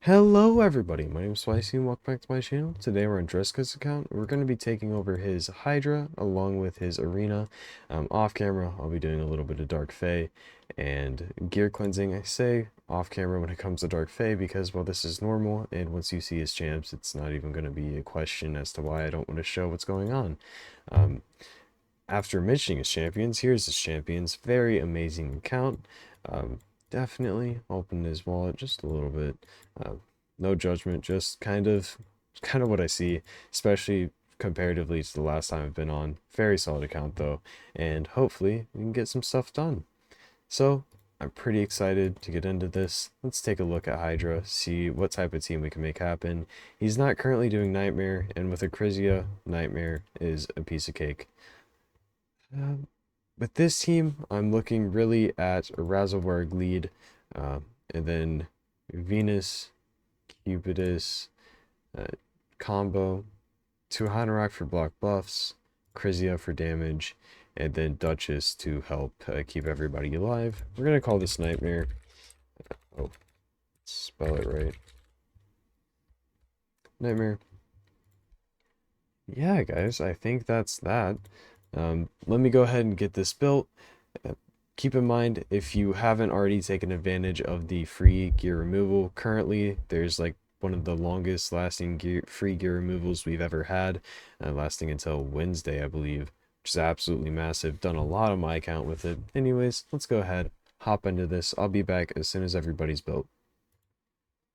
Hello everybody, my name is Spicy and welcome back to my channel. Today we're on Drisco's account. We're going to be taking over his Hydra along with his arena. Off camera, I'll be doing a little bit of Dark Fae and gear cleansing. I say off camera when it comes to Dark Fae because, well, this is normal, and once you see his champs, it's not even going to be a question as to why I don't want to show what's going on. Um, After mentioning his champions, here's his champions. Very amazing account. Definitely open his wallet just a little bit. Uh, no judgment, just kind of what I see, especially comparatively to the last time I've been on. Very solid account though, and hopefully we can get some stuff done. So I'm pretty excited to get into this. Let's take a look at Hydra, see what type of team we can make happen. He's not currently doing Nightmare, and with Acrizia, Nightmare is a piece of cake. Um, with this team, I'm looking really at a Razzleberg lead, and then Venus, Cupidus, uh, combo, two Hanorok for block buffs, Crizia for damage, and then Duchess to help keep everybody alive. We're gonna call this Nightmare. Oh, spell it right. Nightmare. Yeah, guys, I think that's that. Let me go ahead and get this built. Keep in mind, if you haven't already taken advantage of the free gear removal, currently there's like one of the longest lasting free gear removals we've ever had, lasting until Wednesday, I believe, which is absolutely massive. Done a lot on my account with it. Anyways, let's go ahead, hop into this. I'll be back as soon as everybody's built.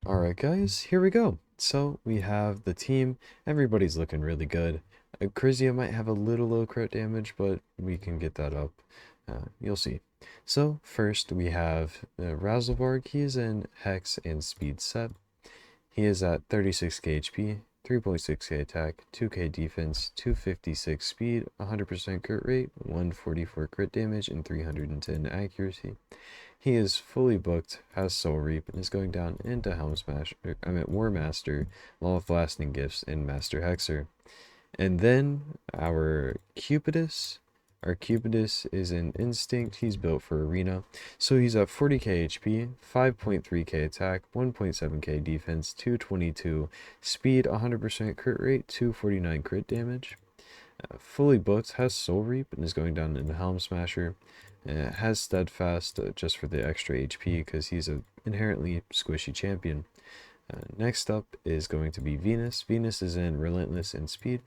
Alright guys, here we go. So we have the team. Everybody's looking really good. Crizia might have a little low crit damage, but we can get that up. You'll see. So first we have Razzlebarg. He is in Hex and Speed set. He is at 36k HP, 3.6k attack, 2k defense, 256 speed, 100% crit rate, 144 crit damage, and 310 accuracy. He is fully booked, has Soul Reap, and is going down into War Master, along with Lasting Gifts, and Master Hexer. And then our Cupidus is an Instinct. He's built for Arena. So he's at 40k HP, 5.3k attack, 1.7k defense, 222 speed, 100% crit rate, 249 crit damage. Fully booked, has Soul Reap, and is going down into Helm Smasher. Has Steadfast just for the extra HP because he's an inherently squishy champion. Next up is going to be Venus. Venus is in Relentless and Speed.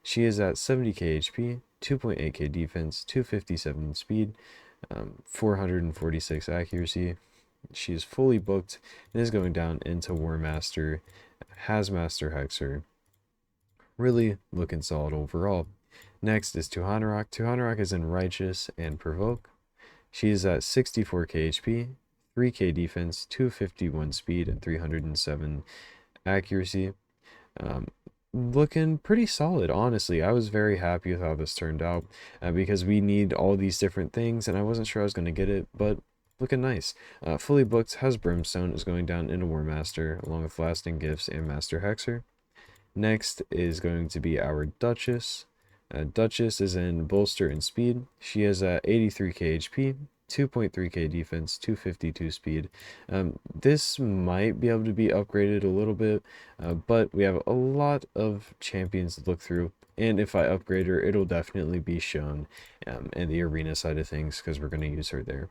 She is at 70k HP, 2.8k defense, 257 speed, 446 accuracy. She is fully booked and is going down into War Master, has Master Hexer. Really looking solid overall. Next is Tuhanarok. Tuhanarok is in Righteous and Provoke. She is at 64k HP, 3k defense, 251 speed, and 307 accuracy. Looking pretty solid, honestly. I was very happy with how this turned out because we need all these different things, and I wasn't sure I was going to get it, but looking nice. Fully booked, has Brimstone, is going down into War Master, along with Lasting Gifts and Master Hexer. Next is going to be our Duchess. Duchess is in Bolster and Speed. She has 83k HP, 2.3k defense, 252 speed. This might be able to be upgraded a little bit, but we have a lot of champions to look through. And if I upgrade her, it'll definitely be shown in the arena side of things because we're going to use her there.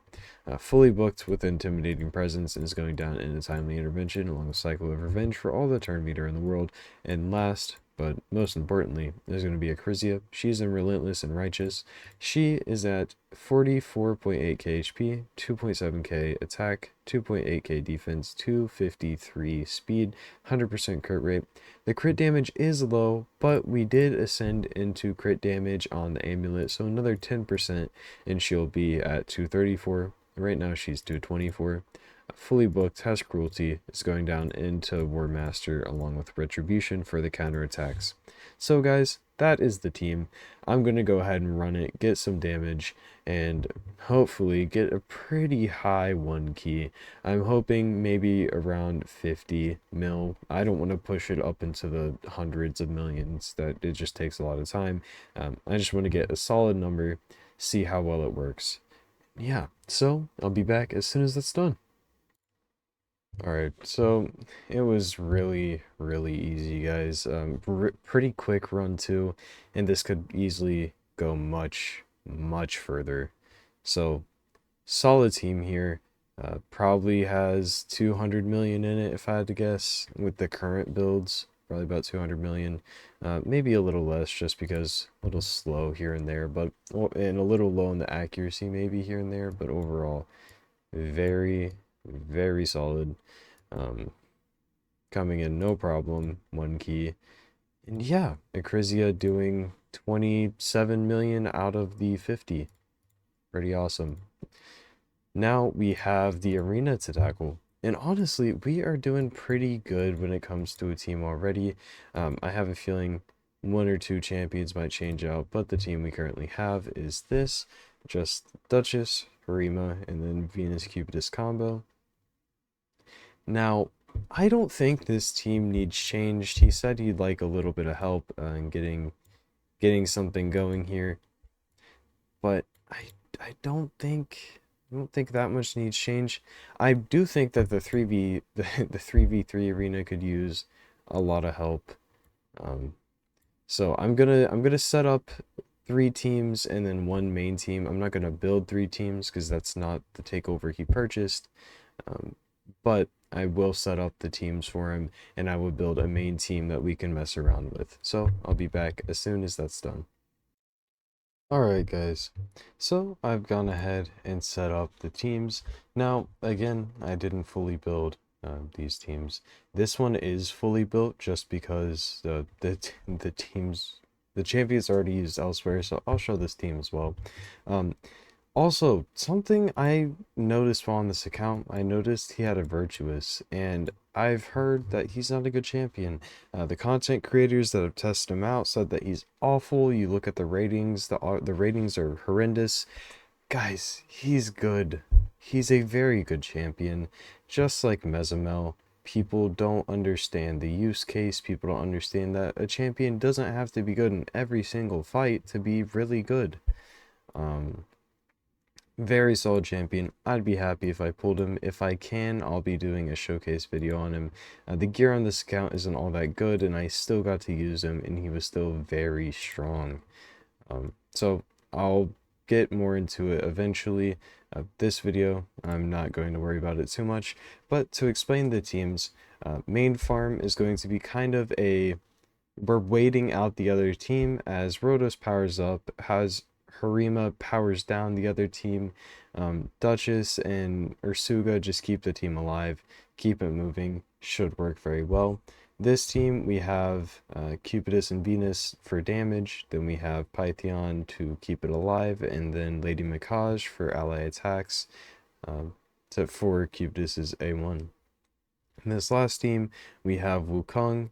Fully booked with Intimidating Presence and is going down in a Timely Intervention along with Cycle of Revenge for all the turn meter in the world. And last, but most importantly, there's going to be Acrizia. She's in Relentless and Righteous. She is at 44.8k HP, 2.7k attack, 2.8k defense, 253 speed, 100% crit rate. The crit damage is low, but we did ascend into crit damage on the amulet, so another 10%, and she'll be at 234. Right now she's 224. Fully booked, has Cruelty, is going down into War Master along with Retribution for the counterattacks. So guys, that is the team. I'm going to go ahead and run it, get some damage, and hopefully get a pretty high 1 key. I'm hoping maybe around 50 mil. I don't want to push it up into the hundreds of millions. That it just takes a lot of time. I just want to get a solid number, see how well it works. Yeah, so I'll be back as soon as that's done. Alright, so it was really easy, guys. Pretty quick run too, and this could easily go much further. So, solid team here. Probably has 200 million in it if I had to guess with the current builds. Probably about 200 million. Maybe a little less just because a little slow here and there, but and a little low in the accuracy maybe here and there, but overall very solid. Um, Coming in no problem, one key. And yeah, Acrizia doing 27 million out of the 50. Pretty awesome. Now we have the arena to tackle. And honestly, we are doing pretty good when it comes to a team already. I have a feeling one or two champions might change out, but the team we currently have is this. Just Duchess, Harima, and then Venus Cupidus combo. Now, I don't think this team needs changed. He said he'd like a little bit of help in getting something going here, but I don't think that much needs change. I do think that the 3v the 3v3 arena could use a lot of help. Um, so I'm gonna set up three teams and then one main team. I'm not gonna build three teams because that's not the takeover he purchased. Um, but I will set up the teams for him and I will build a main team that we can mess around with. So I'll be back as soon as that's done. Alright guys, so I've gone ahead and set up the teams. Now, again, I didn't fully build these teams. This one is fully built just because the champions already used elsewhere, so I'll show this team as well. Um, Also, something I noticed while on this account, I noticed he had a Virtuous, and I've heard that he's not a good champion. The content creators that have tested him out said that he's awful. You look at the ratings, the ratings are horrendous. Guys, he's good. He's a very good champion. Just like Mezamel, people don't understand the use case. People don't understand that a champion doesn't have to be good in every single fight to be really good. Um, Very solid champion. I'd be happy if I pulled him. If I can, I'll be doing a showcase video on him. The gear on this account isn't all that good, and I still got to use him, and he was still very strong. So I'll get more into it eventually. This video, I'm not going to worry about it too much. But to explain the teams, main farm is going to be kind of a... We're waiting out the other team as Rhodos powers up, has Harima powers down the other team. Duchess and Ursuga just keep the team alive, keep it moving, should work very well. This team, we have Cupidus and Venus for damage, then we have Pythion to keep it alive, and then Lady Mikaj for ally attacks, for Cupidus's A1. In this last team, we have Wukong,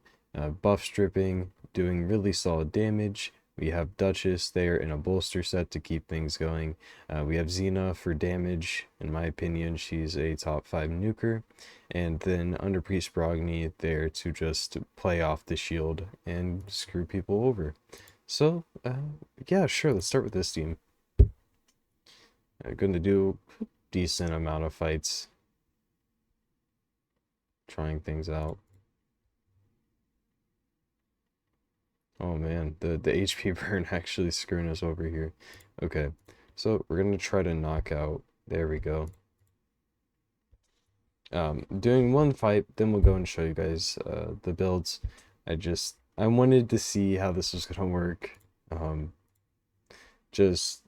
buff stripping, doing really solid damage. We have Duchess there in a bolster set to keep things going. We have Xena for damage. In my opinion, she's a top 5 nuker. And then Under Priest Brogni there to just play off the shield and screw people over. So, yeah, sure, let's start with this team. I'm going to do a decent amount of fights. Trying things out. Oh man, the HP burn actually screwing us over here. Okay, so we're gonna try to knock out. There we go. Doing one fight, then we'll go and show you guys the builds. I wanted to see how this was gonna work. Um, just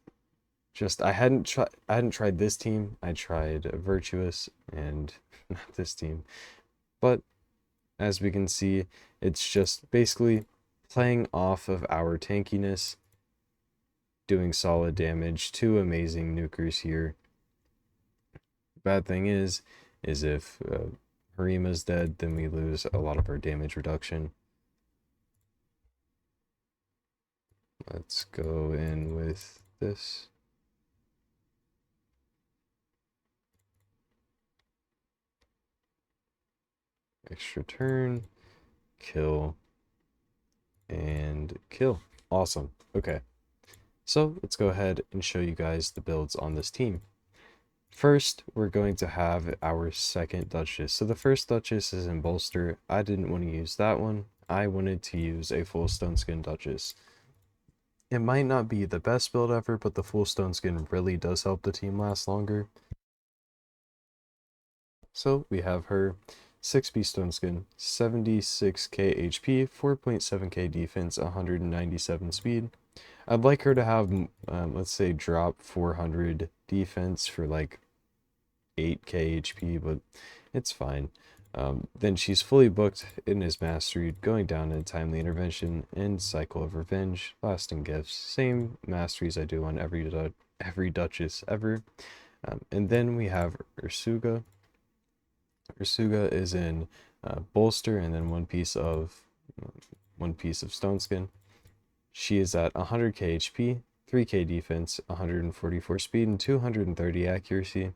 I hadn't tried this team. I tried Virtuous and not this team. But as we can see, it's just basically playing off of our tankiness, doing solid damage. Two amazing nukers here. Bad thing is if Harima's dead, then we lose a lot of our damage reduction. Let's go in with this. Extra turn, kill, and kill. Awesome. Okay. So let's go ahead and show you guys the builds on this team. First, we're going to have our second Duchess. So the first Duchess is in Bolster. I didn't want to use that one. I wanted to use a full stone skin Duchess. It might not be the best build ever, but the full stone skin really does help the team last longer. So we have her 6B stone skin, 76k HP, 4.7k defense, 197 speed. I'd like her to have, let's say, drop 400 defense for like 8k HP, but it's fine. Then she's fully booked in his mastery, going down in timely intervention and cycle of revenge, lasting gifts, same masteries I do on every Duchess ever. And then we have Ursuga. Ursuga is in bolster and then one piece of stone skin. She is at 100k HP, 3k defense, 144 speed, and 230 accuracy.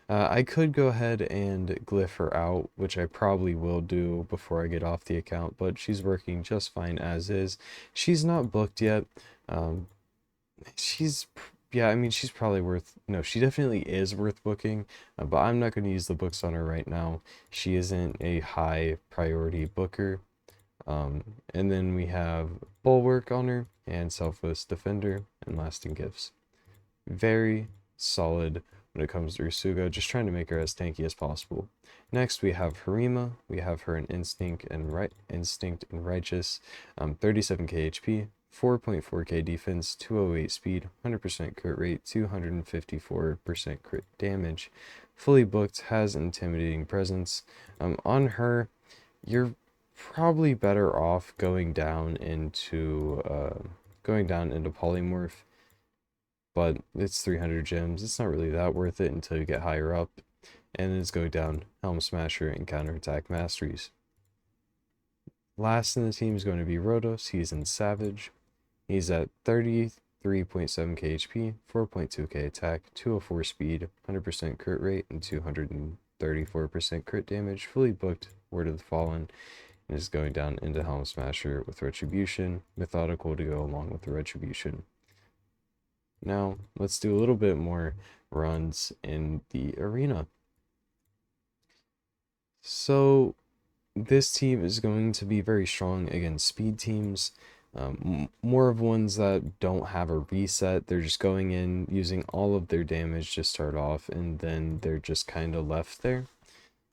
I could go ahead and glyph her out, which I probably will do before I get off the account, but she's working just fine as is. She's not booked yet. She's yeah, I mean, she's probably worth, no, she definitely is worth booking, but I'm not going to use the books on her right now. She isn't a high priority booker. And then we have Bulwark on her and Selfless Defender and Lasting Gifts. Very solid when it comes to Ursuga, just trying to make her as tanky as possible. Next we have Harima. We have her in Instinct and Righteous, 37k HP, 4.4k defense, 208 speed, 100% crit rate, 254% crit damage. Fully booked, has intimidating presence. On her, you're probably better off going down into polymorph, but it's 300 gems. It's not really that worth it until you get higher up, and then it's going down Helm Smasher and Counterattack Masteries. Last in the team is going to be Rodos. He's in Savage. He's at 33.7k HP, 4.2k attack, 204 speed, 100% crit rate, and 234% crit damage. Fully booked, Word of the Fallen, and is going down into Helm Smasher with Retribution, Methodical to go along with the Retribution. Now, let's do a little bit more runs in the arena. So, this team is going to be very strong against speed teams. More of ones that don't have a reset. They're just going in, using all of their damage to start off, and then they're just kind of left there.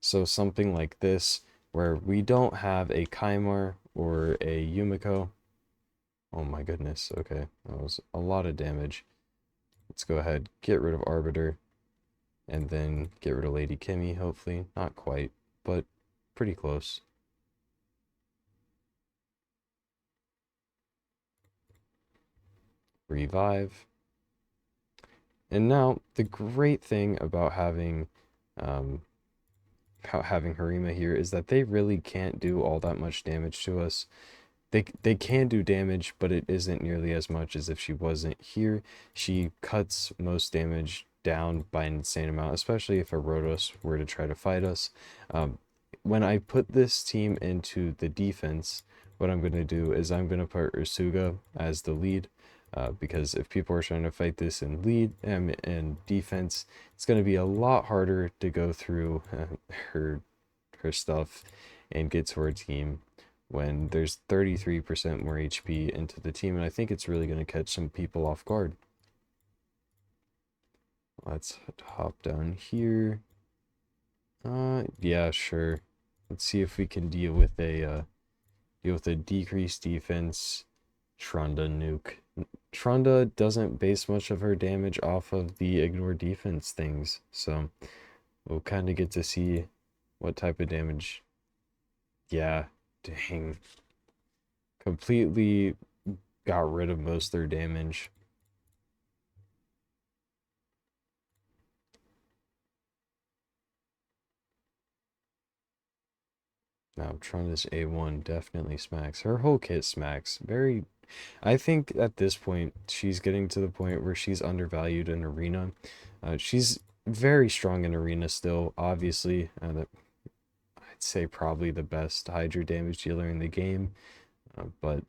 So something like this, where we don't have a Kaimar or a Yumiko. Oh my goodness, okay, that was a lot of damage. Let's go ahead, get rid of Arbiter, and then get rid of Lady Kimmy, hopefully. Not quite, but pretty close. Revive. And now, the great thing about having Harima here is that they really can't do all that much damage to us. They can do damage, but it isn't nearly as much as if she wasn't here. She cuts most damage down by an insane amount, especially if a Rotos were to try to fight us. When I put this team into the defense, what I'm going to do is I'm going to put Ursuga as the lead, because if people are trying to fight this in lead and defense, it's going to be a lot harder to go through her stuff and get to her team when there's 33% more HP into the team, and I think it's really going to catch some people off guard. Let's hop down here. Yeah, sure. Let's see if we can deal with a decreased defense Trunda nuke. Trunda doesn't base much of her damage off of the ignore defense things, so we'll kind of get to see what type of damage. Yeah, dang. Completely got rid of most of their damage. Now, Trunda's A1 definitely smacks. Her whole kit smacks. I think at this point, she's getting to the point where she's undervalued in Arena. She's very strong in Arena still, obviously. I'd say probably the best Hydra damage dealer in the game, but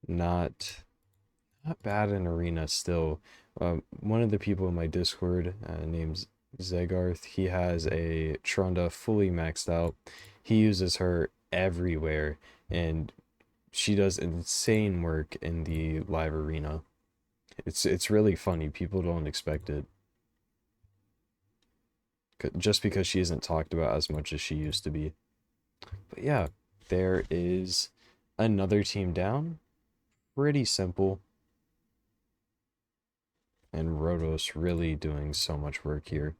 not not bad in arena still. One of the people in my Discord, named Zegarth, he has a Trunda fully maxed out. He uses her everywhere, and she does insane work in the live arena. It's really funny. People don't expect it. Just because she isn't talked about as much as she used to be. But yeah, there is another team down. Pretty simple. And Rotos really doing so much work here.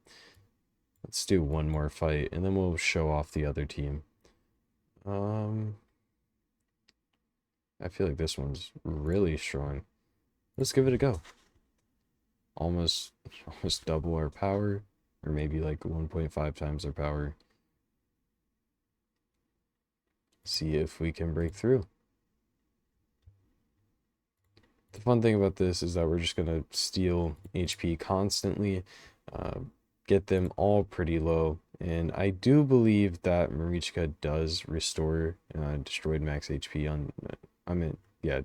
Let's do one more fight, and then we'll show off the other team. I feel like this one's really strong. Let's give it a go. Almost double our power, or maybe like 1.5 times our power. See if we can break through. The fun thing about this is that we're just going to steal HP constantly, get them all pretty low. And I do believe that Marichka does restore destroyed max HP on,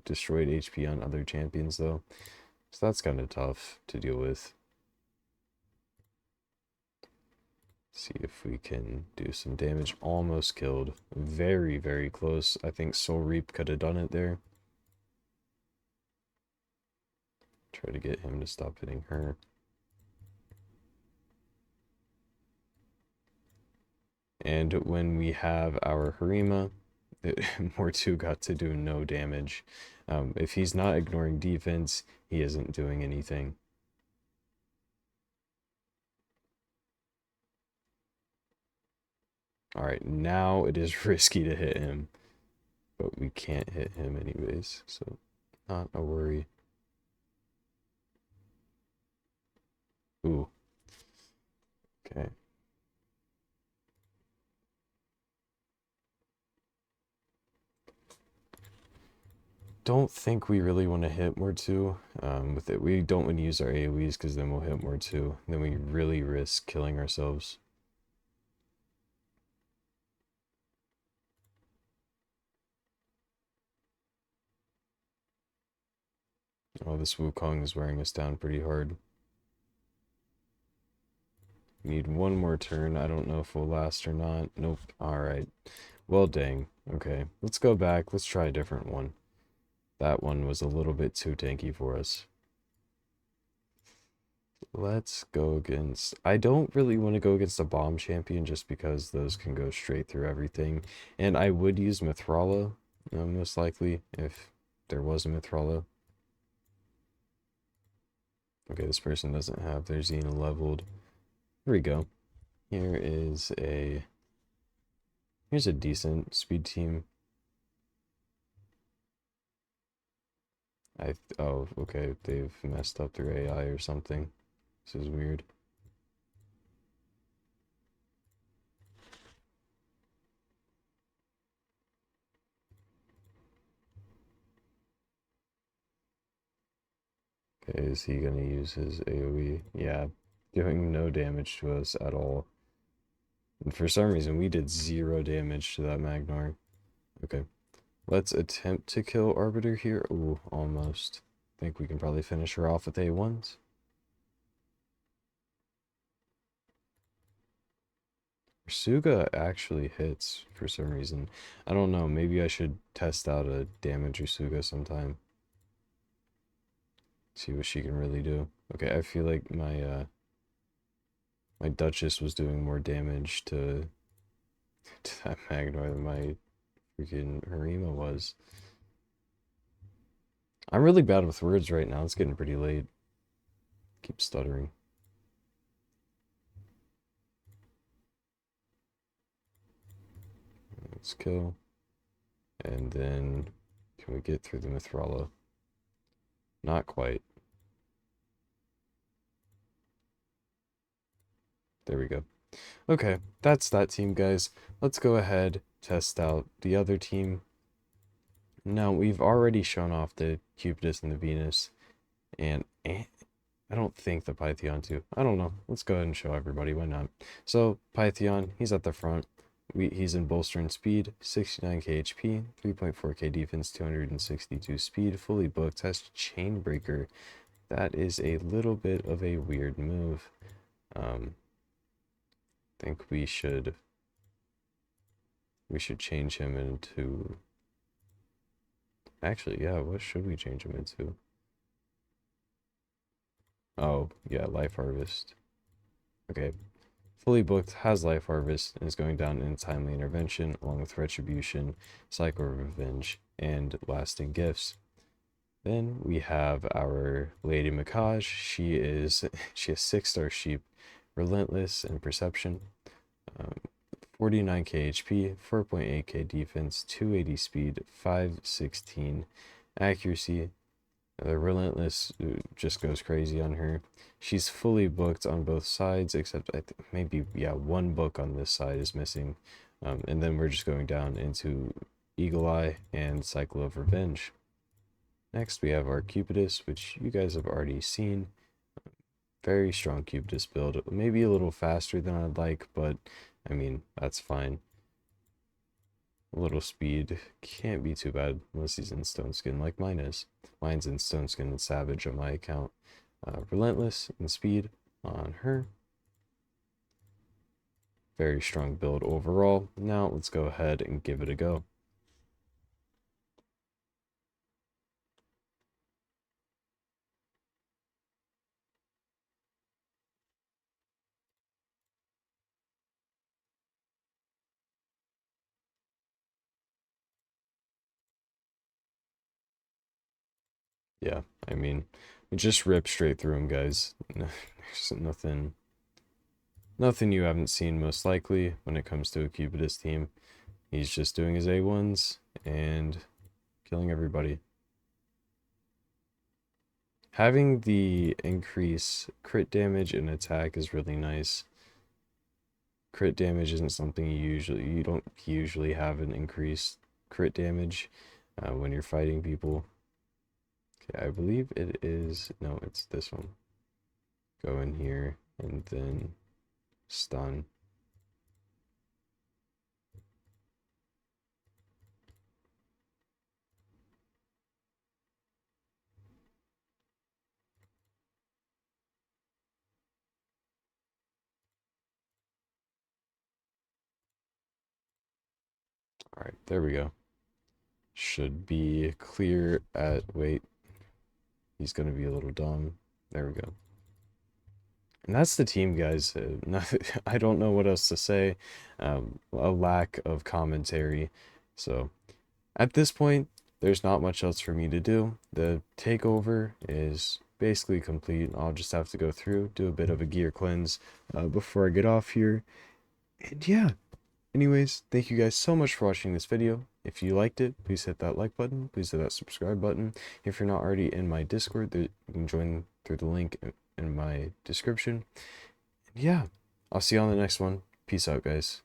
destroyed HP on other champions though. So that's kind of tough to deal with. See if we can do some damage. Almost killed. Very, very close. I think Soul Reap could have done it there. Try to get him to stop hitting her. And when we have our Harima, Mortu got to do no damage. If he's not ignoring defense, he isn't doing anything. Alright, now it is risky to hit him. But we can't hit him anyways, so not a worry. Ooh. Okay. Don't think we really want to hit Mortu with it. We don't want to use our AoEs because then we'll hit Mortu. Then we really risk killing ourselves. Oh, this Wukong is wearing us down pretty hard. Need one more turn. I don't know if we'll last or not. Nope. Alright. Well, dang. Okay. Let's go back. Let's try a different one. That one was a little bit too tanky for us. Let's go against... I don't really want to go against a bomb champion just because those can go straight through everything. And I would use Mithrala, most likely, if there was a Mithrala. Okay, this person doesn't have their Xena leveled. Here we go. Here's a decent speed team. Oh, okay, they've messed up their AI or something. This is weird. Okay, is he gonna use his AoE? Yeah, doing no damage to us at all. And for some reason, we did 0 damage to that Magnar. Okay, let's attempt to kill Arbiter here. Ooh, almost. Think we can probably finish her off with A1s. Suga actually hits for some reason. I don't know, maybe I should test out a damage Usuga sometime. See what she can really do. Okay, I feel like my my Duchess was doing more damage to that Magnar than my freaking Harima was. I'm really bad with words right now. It's getting pretty late. Keep stuttering. Let's kill. And then, can we get through the Mithrala? Not quite. There we go. Okay, that's that team, guys. Let's go ahead, test out the other team. Now, we've already shown off the Cupidus and the Venus, and I don't think the Pythion too. I don't know. Let's go ahead and show everybody. Why not? So, Pythion, he's at the front. he's in bolster and speed, 69k HP, 3.4k defense, 262 speed, fully booked, has chain breaker. That is a little bit of a weird move. Think we should change him into, actually, yeah, what should we change him into? Oh, yeah, Life Harvest. Okay. Fully booked, has Life Harvest, and is going down in Timely Intervention, along with Retribution, Cycle of Revenge, and Lasting Gifts. Then we have our Lady Mikaj. She has 6-star Sheep, Relentless, and Perception. 49k HP, 4.8k defense, 280 speed, 516 accuracy. The Relentless just goes crazy on her. She's fully booked on both sides, except maybe, yeah, one book on this side is missing. And then we're just going down into Eagle Eye and Cycle of Revenge. Next, we have our Cupidus, which you guys have already seen. Very strong Cupidus build. Maybe a little faster than I'd like, but I mean, that's fine. A little speed can't be too bad unless he's in Stone Skin like mine is. Mine's in Stone Skin and Savage on my account. Relentless and speed on her. Very strong build overall. Now let's go ahead and give it a go. Yeah, I mean, just rip straight through him, guys. There's nothing you haven't seen most likely when it comes to a Cupidus team. He's just doing his A1s and killing everybody. Having the increase crit damage and attack is really nice. Crit damage isn't something you don't usually have an increased crit damage when you're fighting people. Okay, I believe it is, no, it's this one. Go in here and then stun. All right, there we go. Should be clear at, wait, he's gonna be a little dumb. There we go. And that's the team, guys. I don't know what else to say. A lack of commentary. So at this point, there's not much else for me to do. The takeover is basically complete. I'll just have to go through, do a bit of a gear cleanse before I get off here. And yeah, anyways, thank you guys so much for watching this video. If you liked it, please hit that like button. Please hit that subscribe button. If you're not already in my Discord, you can join through the link in my description. And yeah, I'll see you on the next one. Peace out, guys.